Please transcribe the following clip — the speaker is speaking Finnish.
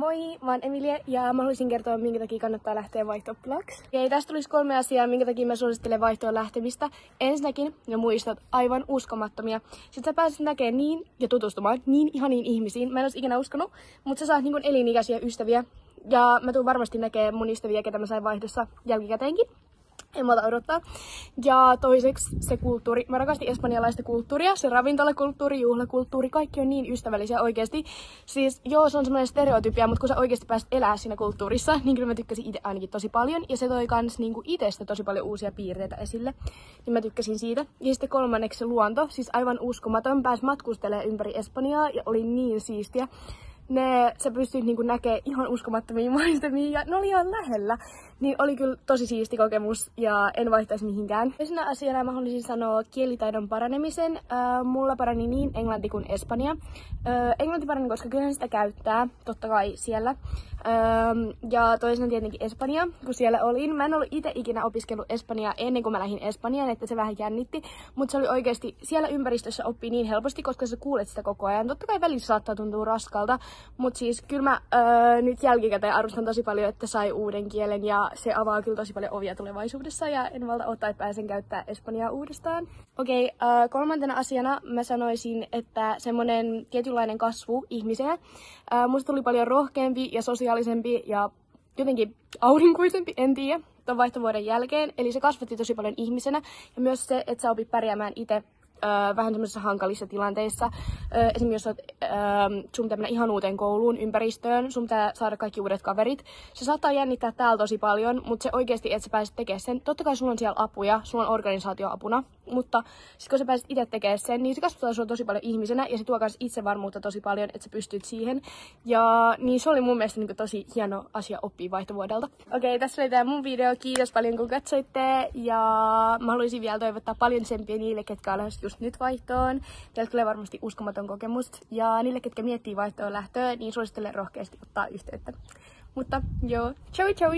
Moi, mä oon Emilia ja mä haluaisin kertoa, minkä takia kannattaa lähteä vaihto-oppilaaksi. Tästä tulisi 3 asiaa, minkä takia mä suosittelen vaihtoon lähtemistä. Ensinnäkin ne muistot, aivan uskomattomia. Sitten sä pääset näkemään ja tutustumaan niin ihaniin ihmisiin. Mä en olisi ikinä uskonut, mutta sä saat niin kuin elinikäisiä ystäviä. Ja mä tuun varmasti näkemään mun ystäviä, ketä mä sain vaihdossa jälkikäteenkin. En malta odottaa. Ja toiseksi se kulttuuri. Mä rakastin espanjalaista kulttuuria, se ravintolakulttuuri, juhlakulttuuri, kaikki on niin ystävällisiä oikeesti. Siis joo, se on semmoinen stereotypia, mutta kun sä oikeesti pääset elää siinä kulttuurissa, niin kyllä mä tykkäsin itse ainakin tosi paljon. Ja se toi kans niinku itestä tosi paljon uusia piirteitä esille. Niin mä tykkäsin siitä. Ja sitten kolmanneksi se luonto, siis aivan uskomaton. Pääs matkustelemaan ympäri Espanjaa ja oli niin siistiä. Sä pystyt niinku näkemään ihan uskomattomia maisemia ja ne oli ihan lähellä. Niin oli kyllä tosi siisti kokemus ja en vaihtaisi mihinkään. Toisena asiana mä haluaisin sanoa kielitaidon paranemisen. Mulla parani niin englanti kuin espanja. Englanti parani, koska kyllä sitä käyttää, totta kai siellä. Ja toisena tietenkin espanja, kun siellä olin. Mä en ollut itse ikinä opiskellut espanjaa ennen kuin mä lähdin Espanjaan, että se vähän jännitti. Mutta se oli oikeasti, siellä ympäristössä oppii niin helposti, koska sä kuulet sitä koko ajan. Totta kai välissä saattaa tuntua raskalta, mutta siis kyllä mä nyt jälkikäteen arvostan tosi paljon, että sai uuden kielen ja se avaa kyllä tosi paljon ovia tulevaisuudessa ja en valta odottaa, että pääsen käyttää espanjaa uudestaan. Okei, kolmantena asiana mä sanoisin, että semmonen tietynlainen kasvu ihmisenä. Musta tuli paljon rohkeampi ja sosiaalisempi ja jotenkin aurinkoisempi, en tiedä, ton vaihtovuoden jälkeen. Eli se kasvatti tosi paljon ihmisenä ja myös se, että sä opit pärjäämään itse vähän semmoisissa hankalissa tilanteissa. Esimerkiksi jos sun pitää mennä ihan uuteen kouluun, ympäristöön, sun pitää saada kaikki uudet kaverit. Se saattaa jännittää täällä tosi paljon, mutta se oikeasti, että sä pääset tekemään sen. Totta kai sulla on siellä apuja, sulla on organisaatioapuna, mutta sit kun sä pääset itse tekemään sen, niin se kasvattaa sua tosi paljon ihmisenä ja se tuo myös itsevarmuutta tosi paljon, että sä pystyt siihen. Ja niin se oli mun mielestä niin tosi hieno asia oppia vaihtovuodelta. Okei, tässä oli tää mun video. Kiitos paljon kun katsoitte ja mä haluaisin vielä toivottaa paljon tsemppiä niille, ketkä on lähes just nyt vaihtoon. Teillä tulee varmasti uskomaton kokemus. Ja niille, ketkä miettii vaihtoon lähtöä, niin suosittelen rohkeasti ottaa yhteyttä. Mutta joo, ciao ciao!